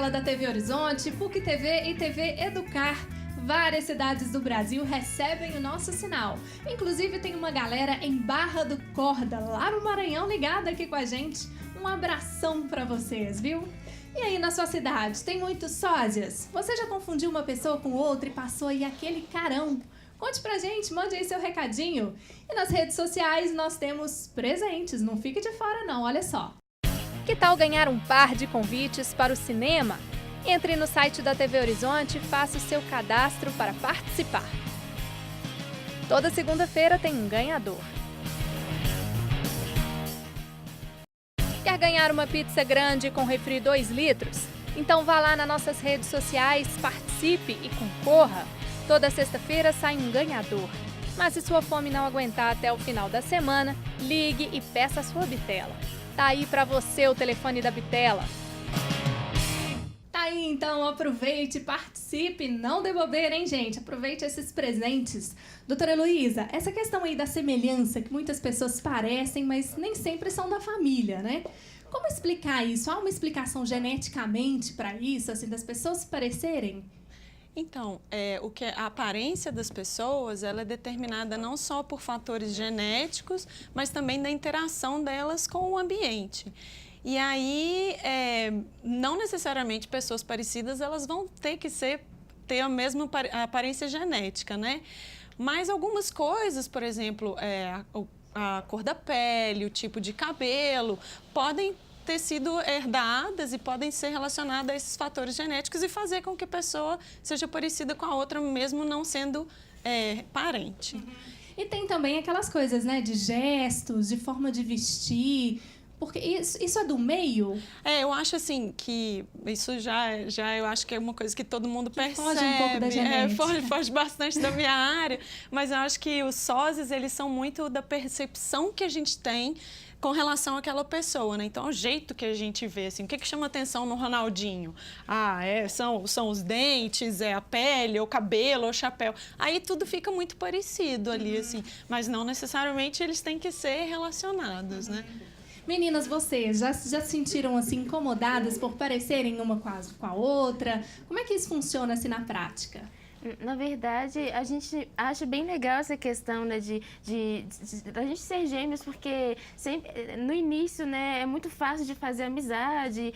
novela da TV Horizonte, PUC TV e TV Educar. Várias cidades do Brasil recebem o nosso sinal. Inclusive tem uma galera em Barra do Corda, lá no Maranhão, ligada aqui com a gente. Um abração pra vocês, viu? E aí, na sua cidade, tem muitos sósias? Você já confundiu uma pessoa com outra e passou aí aquele carão? Conte pra gente, mande aí seu recadinho. E nas redes sociais nós temos presentes, não fique de fora não, olha só. Que tal ganhar um par de convites para o cinema? Entre no site da TV Horizonte e faça o seu cadastro para participar. Toda segunda-feira tem um ganhador. Quer ganhar uma pizza grande com refri 2 litros? Então vá lá nas nossas redes sociais, participe e concorra. Toda sexta-feira sai um ganhador. Mas se sua fome não aguentar até o final da semana, ligue e peça a sua bitela. Tá aí pra você o telefone da bitela. Tá aí, então aproveite, participe, não dê bobeira, hein, gente? Aproveite esses presentes. Doutora Heloísa, essa questão aí da semelhança, que muitas pessoas parecem, mas nem sempre são da família, né? Como explicar isso? Há uma explicação geneticamente para isso, assim, das pessoas se parecerem? Então, a aparência das pessoas ela é determinada não só por fatores genéticos, mas também da interação delas com o ambiente. E aí, não necessariamente pessoas parecidas elas vão ter a mesma aparência genética, né? Mas algumas coisas, por exemplo, a cor da pele, o tipo de cabelo, podem ter sido herdadas e podem ser relacionadas a esses fatores genéticos e fazer com que a pessoa seja parecida com a outra, mesmo não sendo parente. Uhum. E tem também aquelas coisas, né, de gestos, de forma de vestir. Porque isso é do meio? Eu acho assim que isso já eu acho que é uma coisa que todo mundo percebe. Foge um pouco da genética. Foge bastante da minha área, mas eu acho que os sósias, eles são muito da percepção que a gente tem com relação àquela pessoa, né? Então, o jeito que a gente vê, assim, o que chama atenção no Ronaldinho? São os dentes, a pele, o cabelo, o chapéu. Aí tudo fica muito parecido ali, assim, mas não necessariamente eles têm que ser relacionados, né? Meninas, vocês já se sentiram assim incomodadas por parecerem uma com a outra? Como é que isso funciona assim na prática? Na verdade, a gente acha bem legal essa questão, né, de a gente ser gêmeos, porque sempre, no início, né, é muito fácil de fazer amizade,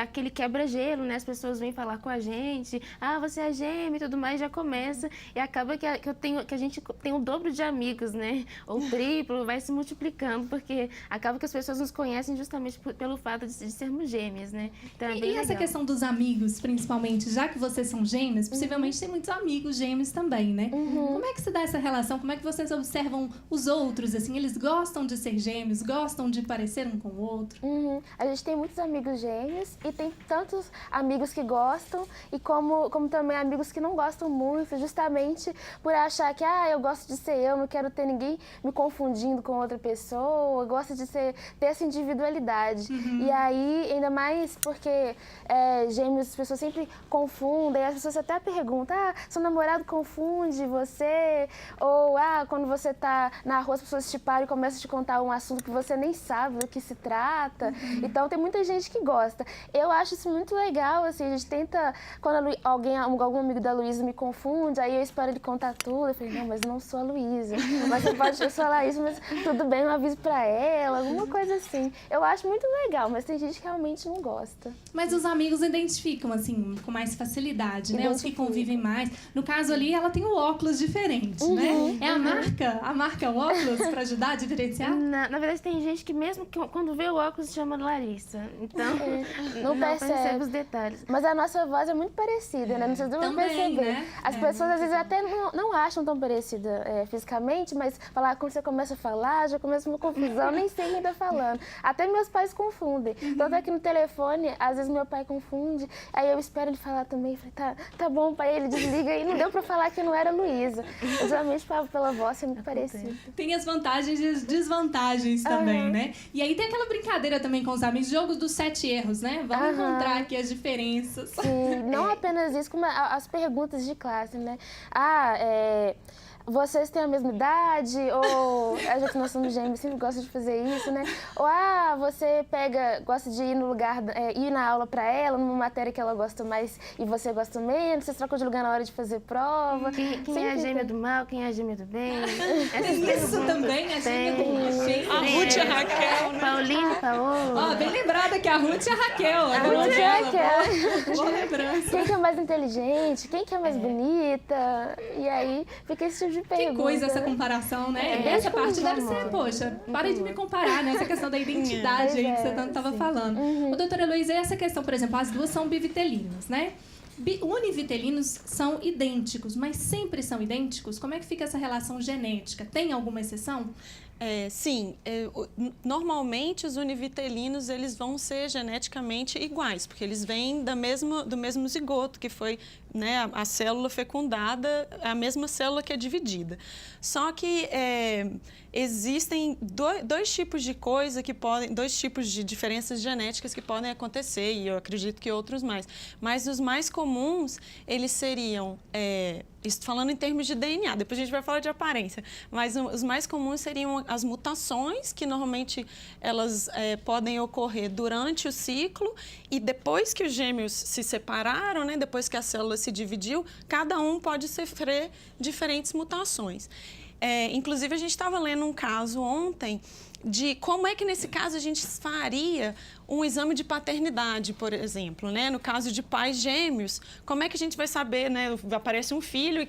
aquele quebra-gelo, né, as pessoas vêm falar com a gente, você é gêmeo e tudo mais, já começa, e acaba que a gente tem o dobro de amigos, né, ou triplo, vai se multiplicando, porque acaba que as pessoas nos conhecem justamente pelo fato de sermos gêmeas, né. Então, é bem essa legal. questão dos amigos, principalmente, já que vocês são gêmeas, possivelmente tem muitos amigos gêmeos também, né? Como é que se dá essa relação? Como é que vocês observam os outros, assim? Eles gostam de ser gêmeos? Gostam de parecer um com o outro? A gente tem muitos amigos gêmeos e tem tantos amigos que gostam e como também amigos que não gostam muito, justamente por achar que, eu gosto de ser eu, não quero ter ninguém me confundindo com outra pessoa, eu gosto de ter essa individualidade. E aí, ainda mais porque gêmeos, as pessoas sempre confundem, as pessoas até perguntam, seu namorado confunde você? Ou, quando você tá na rua, as pessoas te param e começam a te contar um assunto que você nem sabe do que se trata. Então, tem muita gente que gosta. Eu acho isso muito legal, assim, a gente tenta, quando algum amigo da Luísa me confunde, aí eu espero ele contar tudo. Eu falei, não, mas não sou a Luísa. Mas você pode falar isso, mas tudo bem, eu aviso pra ela, alguma coisa assim. Eu acho muito legal, mas tem gente que realmente não gosta. Mas os amigos identificam, assim, com mais facilidade, né? Os que convivem mais. No caso ali, ela tem um óculos diferente, né? É a marca óculos para ajudar a diferenciar? Na verdade, tem gente que mesmo quando vê o óculos chama Larissa. Então, não percebe os detalhes. Mas a nossa voz é muito parecida, né? Não sei se vão perceber. Né? As pessoas às vezes até não acham tão parecida fisicamente, mas quando você começa a falar, já começa uma confusão, nem sei quem tá falando. Até meus pais confundem. Tanto é que no telefone, às vezes meu pai confunde, aí eu espero ele falar também. Falei, tá bom, pai, ele desliga aí não deu pra falar que não era Luísa. Eu geralmente falo pela voz, é muito parecido. Tem as vantagens e as desvantagens também, né? E aí tem aquela brincadeira também com os amigos, jogos dos 7 erros, né? Vamos encontrar aqui as diferenças. Sim, não apenas isso, como as perguntas de classe, né? Vocês têm a mesma idade? Ou, já que nós somos gêmeos, sempre gosta de fazer isso, né? Ou, você gosta de ir no lugar, ir na aula pra ela, numa matéria que ela gosta mais e você gosta menos, vocês trocam de lugar na hora de fazer prova. Quem é a gêmea do mal, quem é a gêmea do bem? Isso também, a gêmea do bem. A Ruth e a Raquel, né? Paulinho, Paola. Bem lembrada que a Ruth e a Raquel. A Ruth e a Raquel. Boa lembrança. Quem que é mais inteligente? Quem que é mais bonita? E aí fica esse tipo de pergunta. Que coisa essa comparação, né? Essa parte deve ser, poxa, parem de me comparar, né? Essa questão da identidade aí que você tanto estava falando. Doutora Heloísa, e essa questão, por exemplo, as duas são bivitelinas, né? Univitelinos são idênticos, mas sempre são idênticos? Como é que fica essa relação genética? Tem alguma exceção? Sim, normalmente os univitelinos eles vão ser geneticamente iguais, porque eles vêm do mesmo zigoto, que foi, né, a célula fecundada, a mesma célula que é dividida. Só que existem dois tipos de coisa que podem, dois tipos de diferenças genéticas que podem acontecer, e eu acredito que outros mais. Mas os mais comuns, eles seriam, falando em termos de DNA, depois a gente vai falar de aparência, mas os mais comuns seriam as mutações, que normalmente elas podem ocorrer durante o ciclo, e depois que os gêmeos se separaram, né, depois que a célula se dividiu, cada um pode sofrer diferentes mutações. Inclusive, a gente estava lendo um caso ontem de como é que, nesse caso, a gente faria um exame de paternidade, por exemplo, né? No caso de pais gêmeos, como é que a gente vai saber, né? Aparece um filho e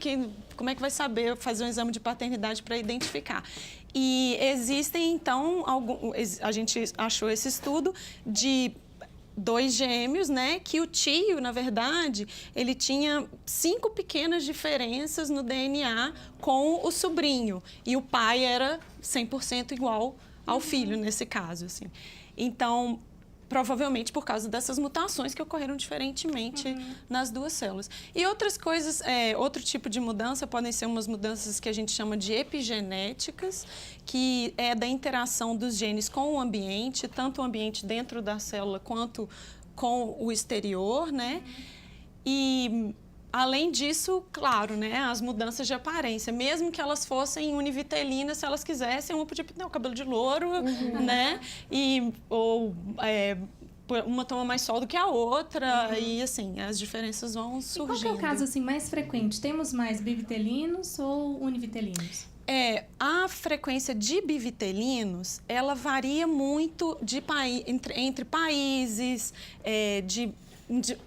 como é que vai saber fazer um exame de paternidade para identificar? E existem, então, a gente achou esse estudo de 2 gêmeos, né, que o tio, na verdade, ele tinha 5 pequenas diferenças no DNA com o sobrinho. E o pai era 100% igual ao filho, nesse caso, assim. Então, provavelmente por causa dessas mutações que ocorreram diferentemente nas duas células. E outras coisas, outro tipo de mudança podem ser umas mudanças que a gente chama de epigenéticas, que é da interação dos genes com o ambiente, tanto o ambiente dentro da célula quanto com o exterior, né? E além disso, claro, né, as mudanças de aparência, mesmo que elas fossem univitelinas, se elas quisessem, uma podia ter o cabelo de louro, né, ou uma toma mais sol do que a outra, e assim, as diferenças vão surgindo. E qual que é o caso assim, mais frequente? Temos mais bivitelinos ou univitelinos? A frequência de bivitelinos, ela varia muito entre países,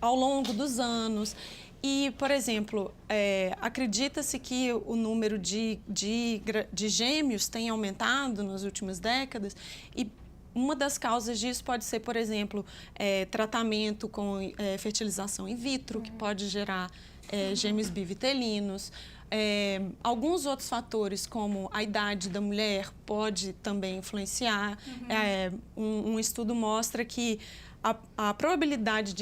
ao longo dos anos. E, por exemplo, acredita-se que o número de gêmeos tem aumentado nas últimas décadas e uma das causas disso pode ser, por exemplo, tratamento com fertilização in vitro, que pode gerar gêmeos bivitelinos. Alguns outros fatores, como a idade da mulher, pode também influenciar. Um estudo mostra que a probabilidade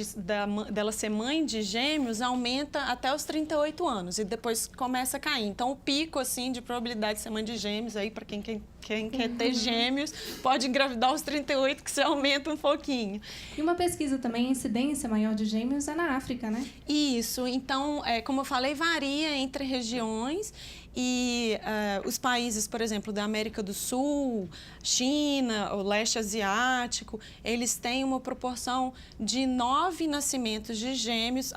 dela ser mãe de gêmeos aumenta até os 38 anos e depois começa a cair. Então, o pico assim, de probabilidade de ser mãe de gêmeos, aí para quem quer ter gêmeos, pode engravidar aos 38, que se aumenta um pouquinho. E uma pesquisa também, a incidência maior de gêmeos é na África, né? Isso. Então, como eu falei, varia entre regiões. E os países, por exemplo, da América do Sul, China, o leste asiático, eles têm uma proporção de 9 nascimentos de gêmeos.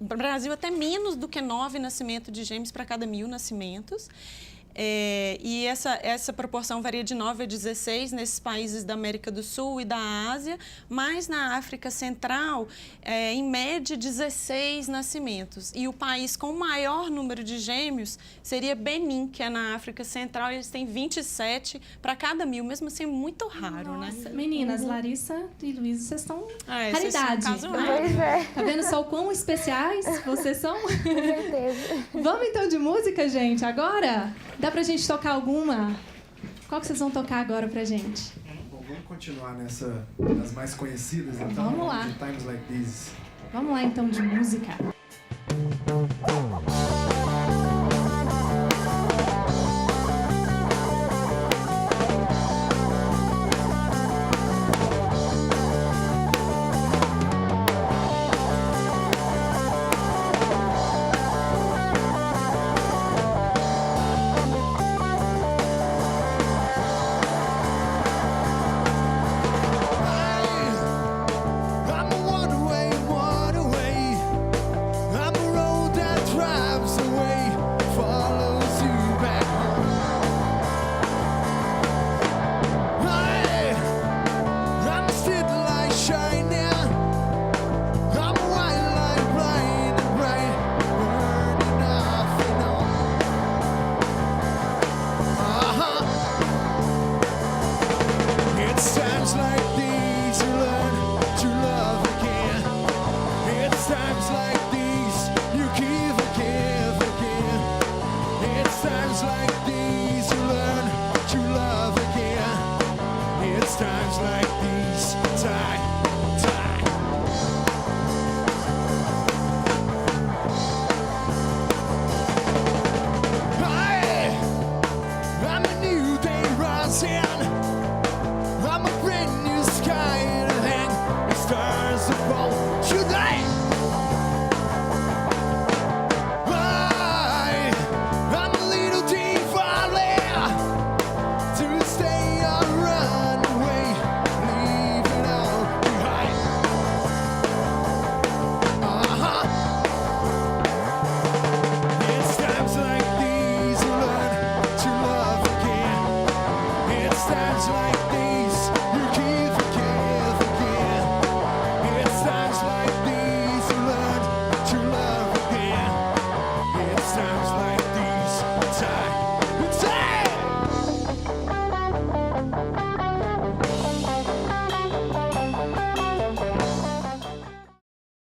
O Brasil até menos do que 9 nascimentos de gêmeos para cada 1.000 nascimentos. E essa proporção varia de 9 a 16 nesses países da América do Sul e da Ásia, mas na África Central, em média, 16 nascimentos. E o país com o maior número de gêmeos seria Benin, que é na África Central, e eles têm 27 para cada 1.000, mesmo assim, muito raro, né? Meninas, Larissa e Luísa, vocês estão raridade. Pois é. Tá vendo só o quão especiais vocês são? Com certeza. Vamos então de música, gente, agora? Dá pra gente tocar alguma? Qual que vocês vão tocar agora pra gente? Bom, vamos continuar nessa das mais conhecidas, então. Vamos lá. De Times Like These. Vamos lá então de música.